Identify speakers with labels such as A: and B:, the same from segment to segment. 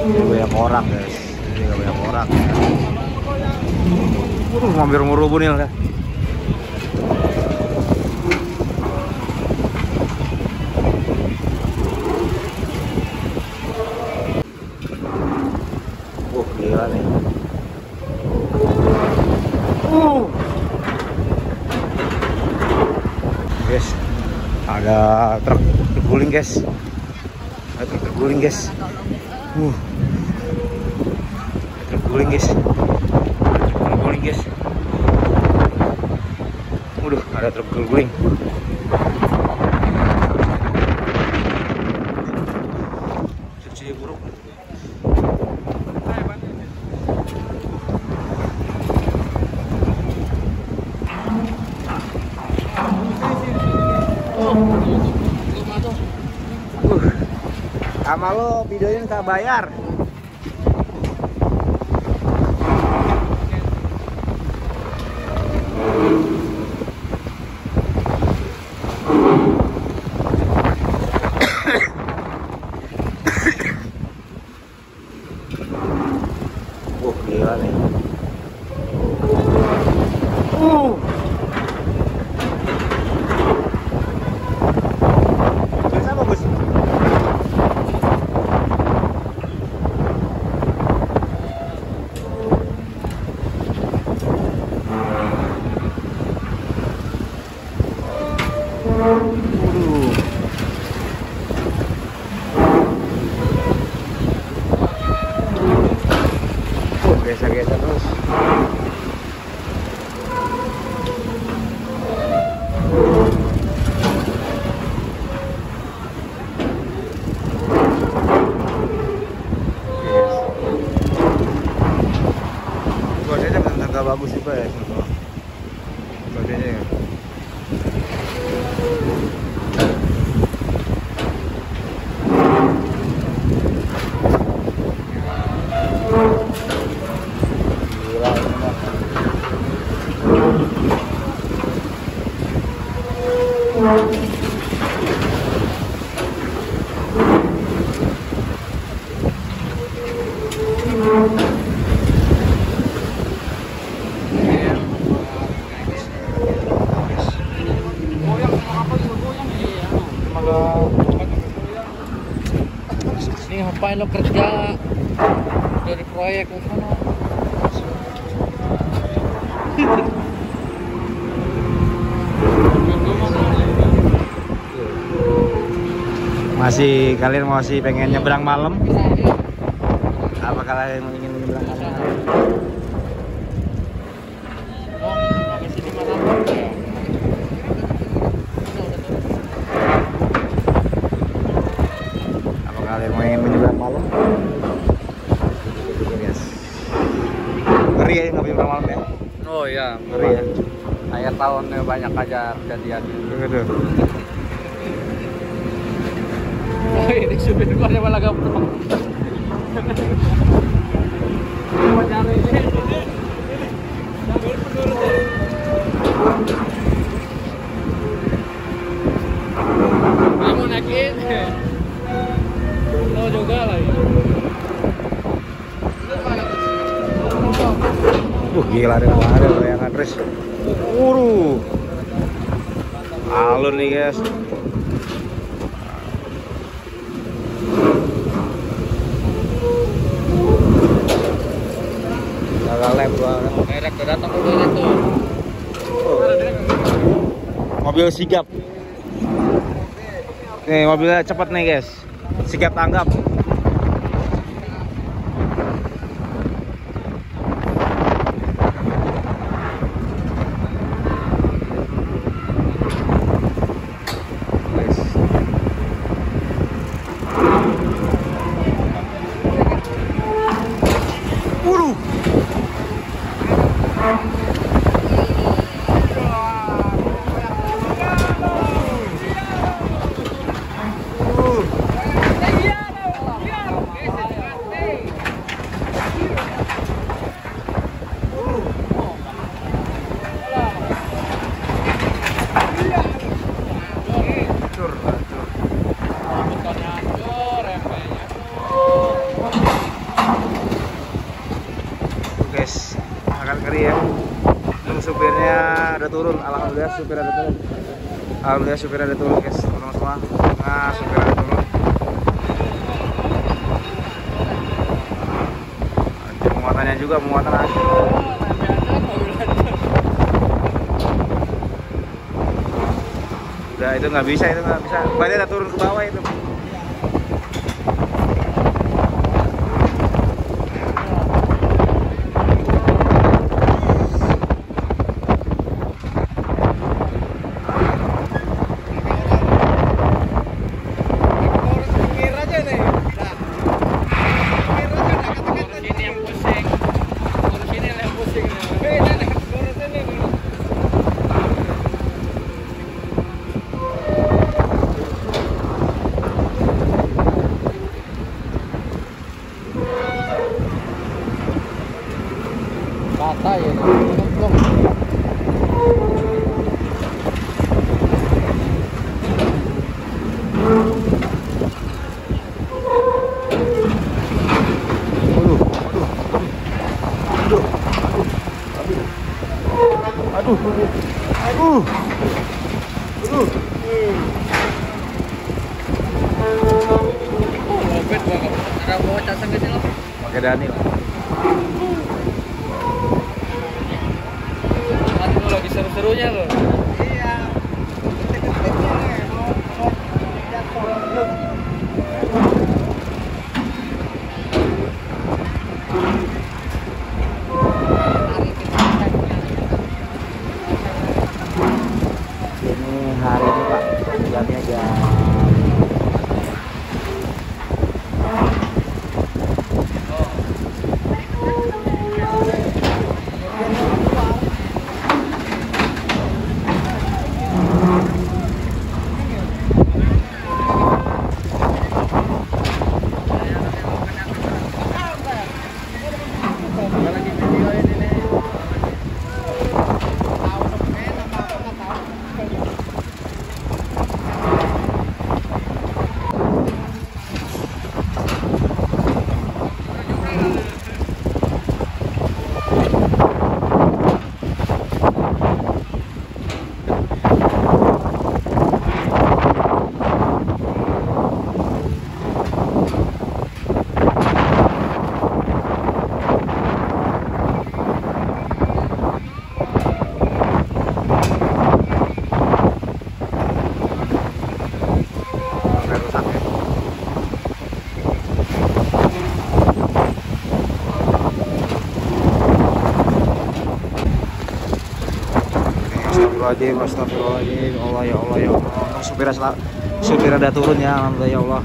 A: Ini banyak orang guys, ini banyak orang. Hampir ngerubuh nih lah. Gila nih. Guys, ada truk terguling guys. Ada truk terguling guys. Terguling guys. Terguling guys. Waduh, ada truk terguling. Cuci buruk. Sama lo videonya minta bayar. Gila nih. Bisa bagus. Geser-geser terus. Cuacanya benar-benar gak bagus juga ya. Cuacanya ya.
B: Ini ngapain lo kerja dari proyek ke sana?
A: Kalian masih pengen nyebrang malam? Apa kalian ingin nyebrang malam? Apa kalian mau ingin menyeberang malam? Yes. Ngeri ya nggak menyeberang malam ya?
B: Oh iya,
A: Ngeri ya.
B: akhir tahunnya banyak aja kejadian.
A: Begitu.
B: Oh ini supir gua ada malah gabung. Kamu naikin? Lo juga lagi.
A: Gila ada bayangan terus. Alur nih guys. Agak lem banget.
B: Merek datang ke sini tuh.
A: Mobil sigap. Nih mobilnya cepat nih guys. Sigap tanggap. ada turun. Alhamdulillah supir ada turun. Alhamdulillah supir ada turun guys, teman-teman semua. Nah, supir ada turun. Ada muatannya juga, muatan akhir. Udah, itu nggak bisa, itu nggak bisa. Berarti ada turun ke bawah itu.
B: Rata ya, belum.
A: Aduh.
B: Lopet banget. Ada bawa casang ke sini.
A: Pakai Dani lah.
B: Nanti lo lagi seru-serunya lo. Iya.
A: Ini hari ini Pak, jamnya jam Astagfirullahaladzim, Allah ya Allah ya Allah. Supir ada turun ya, alhamdulillah ya Allah.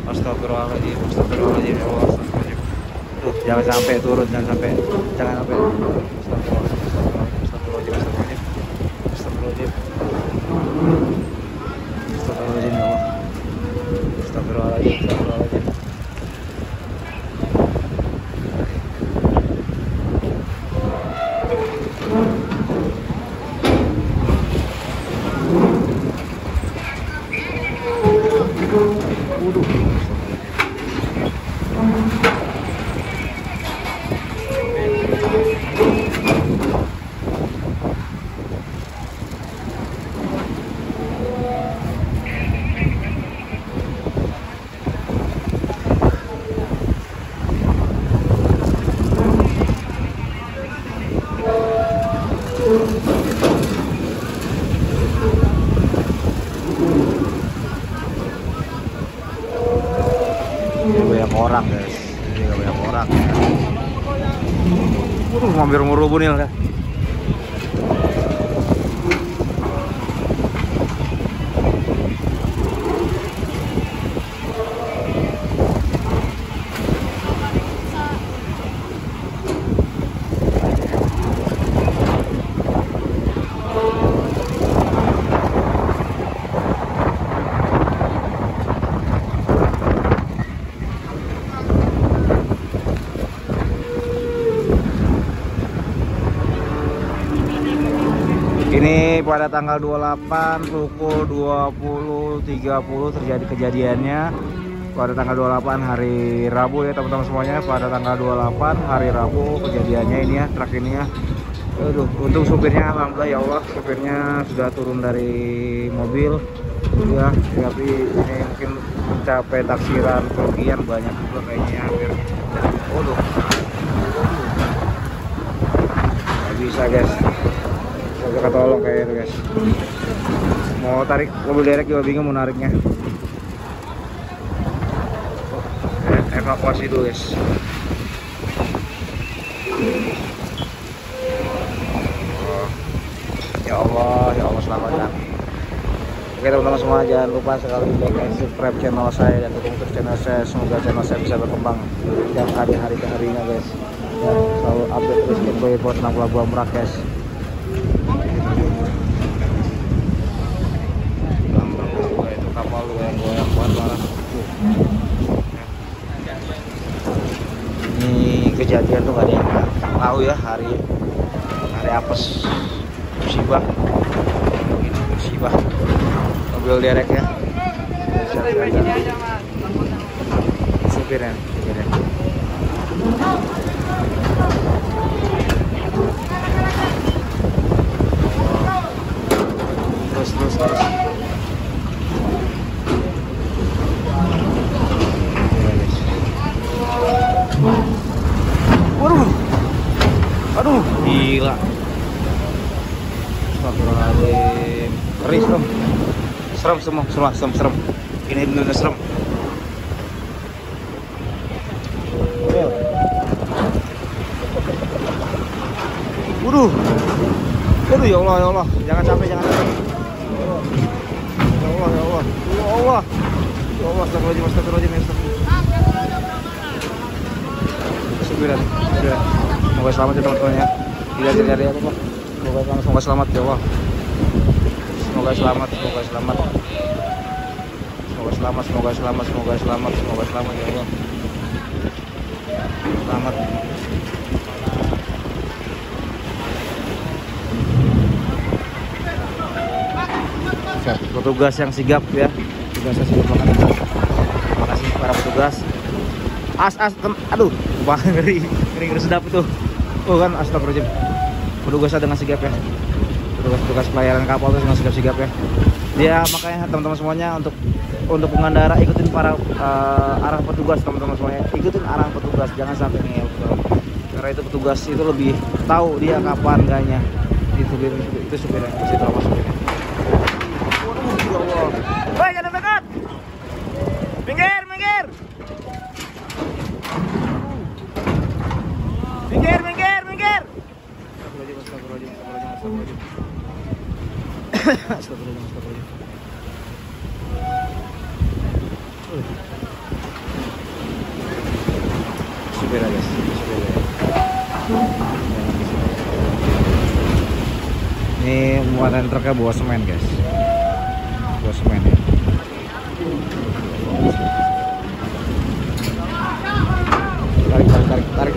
A: Astagfirullahaladzim, astagfirullahaladzim ya Allah. Astagfirullahaladzim. Tuh, jangan sampai turun, jangan sampai. Astagfirullahaladzim, astagfirullahaladzim. Astagfirullahaladzim ya Allah. Astagfirullahaladzim. Banyak orang guys, ini banyak orang. Hampir ngerubuh nih udah. Ini pada tanggal 28 pukul 20.30 terjadi kejadiannya. Pada tanggal 28 hari Rabu ya teman-teman semuanya. Pada tanggal 28 hari Rabu kejadiannya ini ya, truk ini ya. Aduh, untung supirnya, alhamdulillah ya Allah, supirnya sudah turun dari mobil ya, tapi ini mungkin mencapai taksiran kerugian banyak juga kayaknya, hampir. Waduh, nggak bisa guys, saya tolong kayaknya guys, mau tarik mobil derek juga bingung mau nariknya. Evakuasi dulu guys. Ya Allah selamatkan. Oke teman-teman semua, jangan lupa sekali like dan subscribe channel saya dan dukung terus channel saya, semoga channel saya bisa berkembang dan hari ke harinya guys. Ya, selalu update terus info tentang Pelabuhan Merak guys. Itu kapal goyang-goyang banget. Ini kejadian tuh gak ada yang tahu ya, hari apes musibah mobil derek ya. Supirnya terus aduh gila, astagfirullahaladzim, ngeri, serem, ini bener serem. Waduh ya Allah, jangan sampai. Ya Allah, astagfirullahaladzim. Sudah. Semoga selamat ya teman-teman ya. Tidak terjadi apa-apa. Semoga selamat ya Allah. Semoga selamat ya Allah. Selamat. Petugas yang sigap ya. Tugasnya sigap banget. Terima kasih para petugas. Aduh, wah ngeri sedap itu. Oh kan, astagfirullahaladzim. Petugasnya dengan sigap ya. Petugas pelayaran kapal itu dengan sigap ya. Ya makanya teman-teman semuanya, untuk pengendara ikutin arah petugas teman-teman semuanya. Ikutin arah petugas, jangan sampai ngeyel. Karena itu petugas itu lebih tahu dia kapan enggaknya. Itu supirnya, pasti trauma supirnya. Woi, jangan dekat. Minggir. Astagfirullahaladzim. Supirnya guys, ini muatan truknya bawa semen guys, ya. Tarik.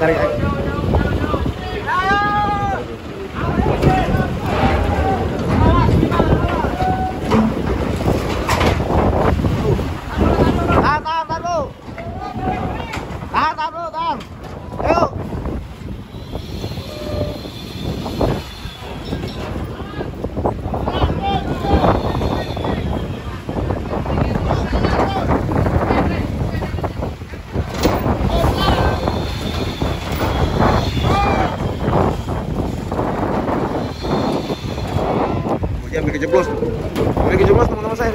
A: Tahan. Ayo. Sampai kejeblos teman-teman saya.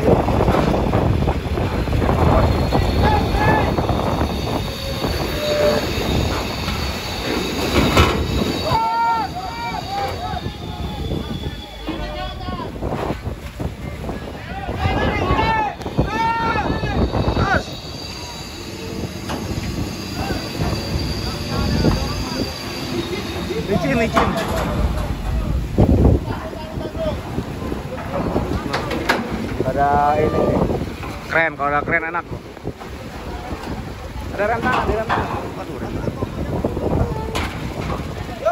A: Licin. Ada ini keren, kalau ada keren enak loh. Ada rem tangan, Waduh, rem tangan. Yo.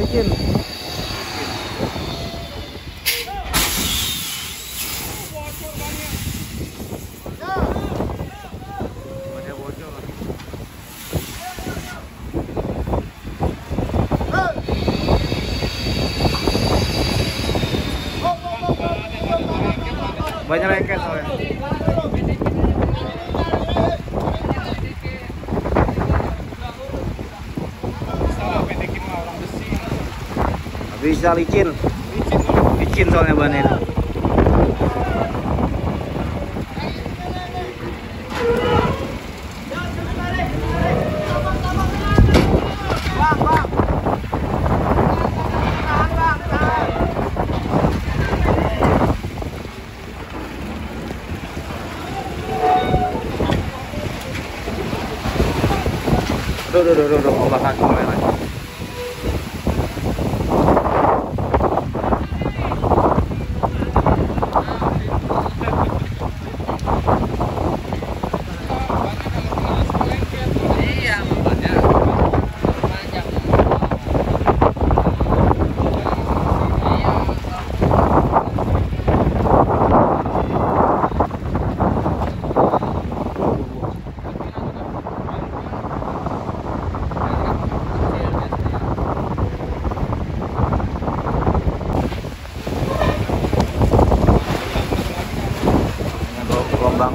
A: Licin. Banyak lengket soalnya. Bisa licin. Licin soalnya bannya itu. Duh, olah kaki mulai lagi.
B: Iya, banyak. Banyak.
A: Gelombang.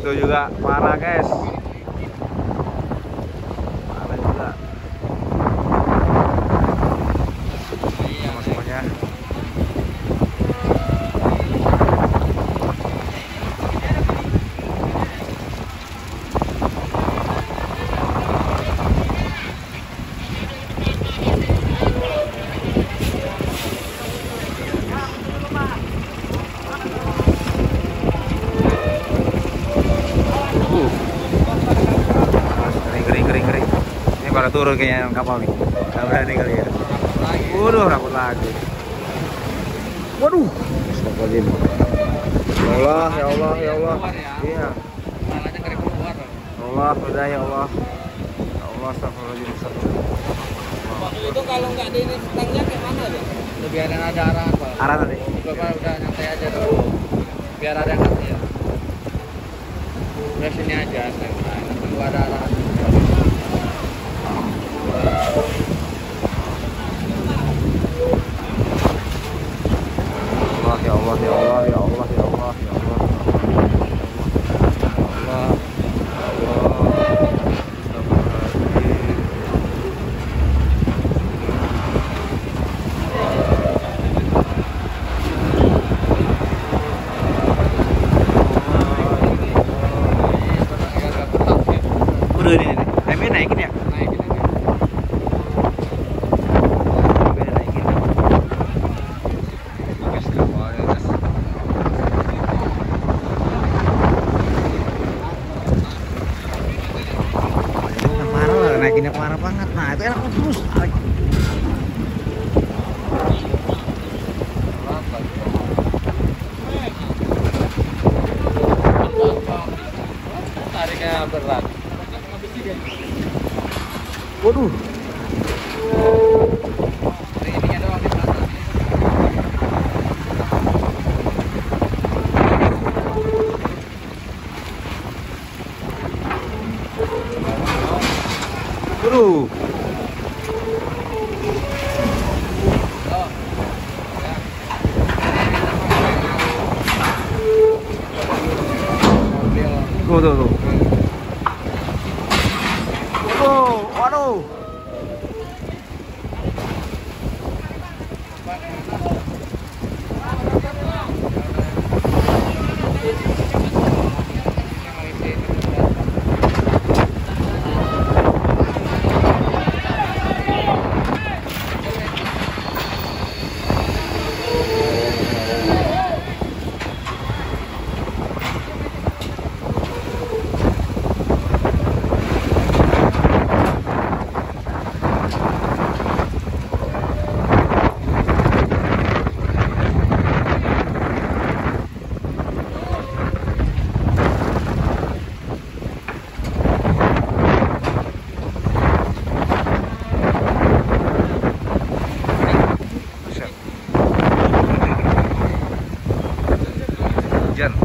A: Itu juga parah guys. Parah juga. Semuanya. Kering. Ini kalau turun kayaknya kapal nih. Gak berani kali ya. Waduh, rapot lagi. Waduh. Astagfirullahaladzim. Ya Allah. Iya.
B: Malahnya kering keluar.
A: Allah, udah ya Allah. Ya Allah, astagfirullahaladzim.
B: Waktu itu kalau nggak di ini stangnya kayak mana deh? Biarin ada arahan Pak.
A: Arah tadi.
B: Bapak udah nyantai aja dulu. Biar ada yang ngerti ya. Udah sini aja, tunggu ada arahan.
A: Ya Allah, ya Allah, ya Allah, ya Allah, ya Allah. Udah ini, remnya naikin ya?
B: Naikin aja.
A: Remnya naikin. Guys, kapalnya guys. Parah lah, naikinnya parah banget. Nah, itu enak terus.
B: Tariknya berat.
A: Waduh.
B: Ininya doang di belakang.
A: Waduh. Tuh. Waduh.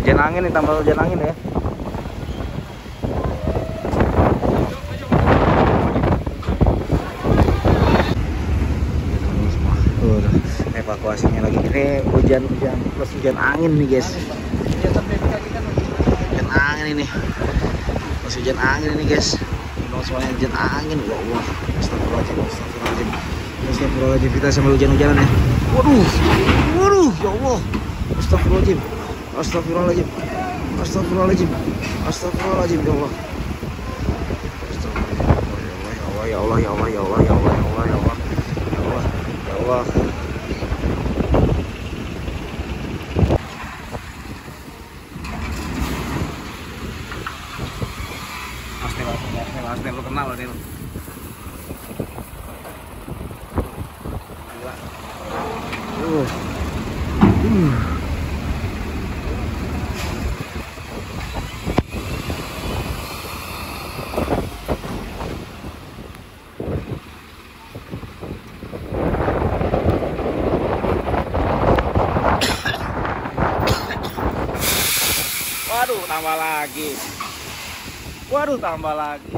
A: Hujan angin nih, tambah hujan angin ya. Evakuasinya lagi ini hujan plus hujan angin nih guys. Hujan angin ini. Plus hujan angin ini guys. Ini semuanya hujan angin. Ya Allah. Astagfirullahaladzim. Astagfirullahaladzim. Astagfirullahaladzim, kita sambil hujan-hujanan ya. Waduh. Waduh, ya Allah. Astagfirullahaladzim. Astagfirullahaladzim. Astagfirullahaladzim. Astagfirullahaladzim, ya Allah. Astagfirullahaladzim. Ya Allah, ya Allah, ya Allah, ya Allah, ya Allah, ya Allah, ya Allah, ya Allah, ya Allah. Mas, lu kenal nih lu. Waduh, tambah lagi. Waduh, tambah lagi.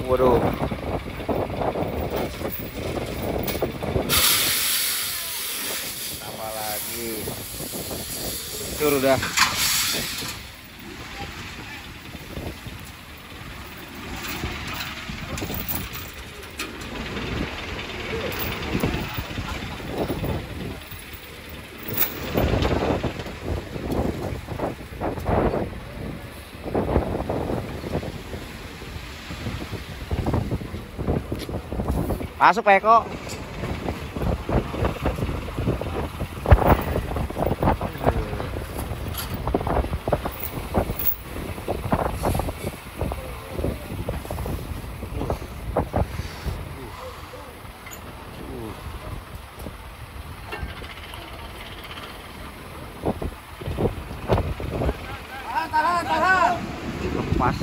A: Waduh. Tambah lagi. Cur udah. Masuk Peko. Tahan. Lepas.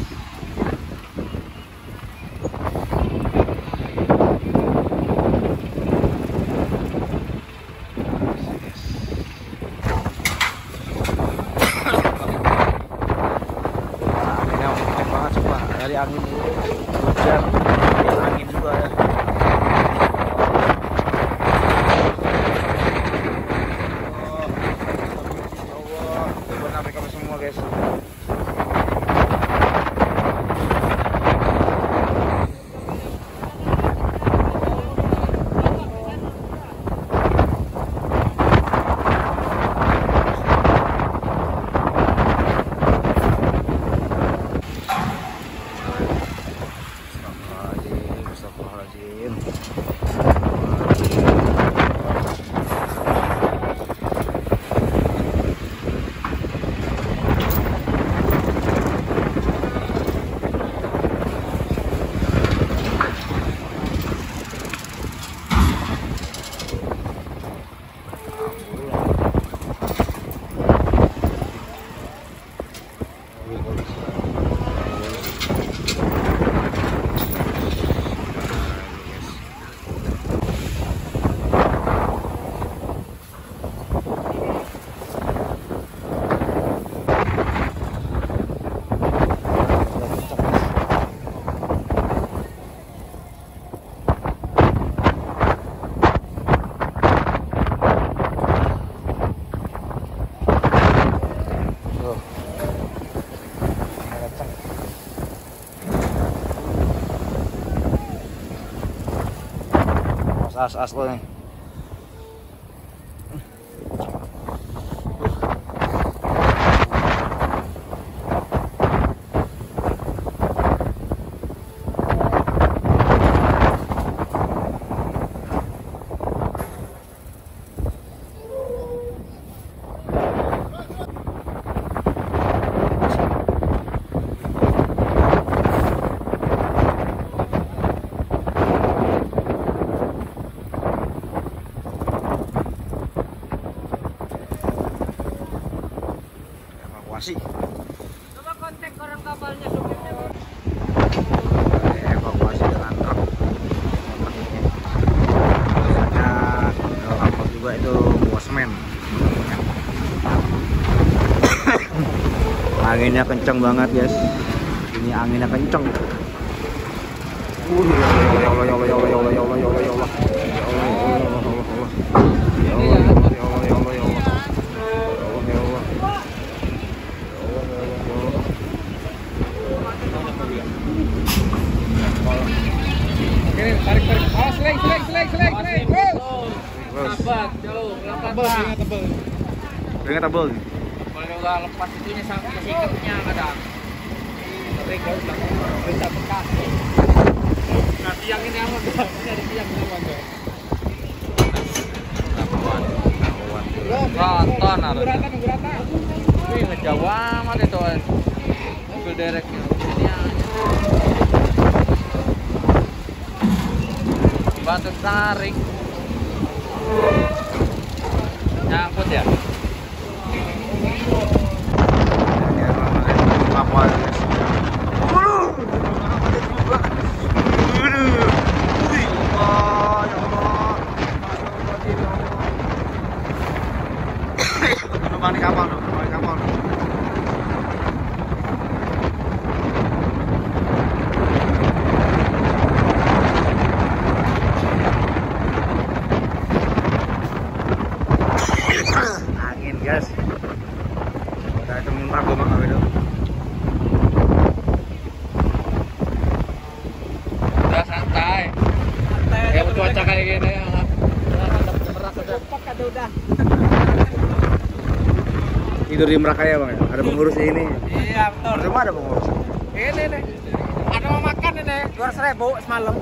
A: Dari angin hujan, angin juga ya. Allah, benar mereka semua guys. As lo nih. evakuasi.
B: Coba kontak orang kapalnya supirnya.
A: Evakuasi dengan truk. Ada kapal juga itu bawa semen. Anginnya kencang banget guys. Ini anginnya kencang. Ya Allah ya Allah ya Allah ya Allah ya Allah ya Allah ya Allah.
B: Tarik. Oh, seleng. Lambat, jauh. Lambat.
A: Ringnya tebel.
B: Kalau nggak lepas itunya sampai sikapnya kadang. Tapi kalau bisa bekas. Nah, tiang ini aman enggak? Ini ada tiang ini aman enggak? Ronton harus. Gurata. Wih, ngejauh amat itu. Mobil dereknya. Ini aja. Batu tarik. Nyangkut ya?
A: Kapal. Penumpang di kapal tuh, angin guys. Udah itu muntah gue mah itu.
B: Udah santai. Kayak cuaca kayak gini ya. Udah.
A: Tidur di Merak ya bang ya? Ada pengurus ini.
B: Iya betul.
A: Cuma ada pengurus.
B: Ini nih. Ada mau makan ini 200.000 semalam.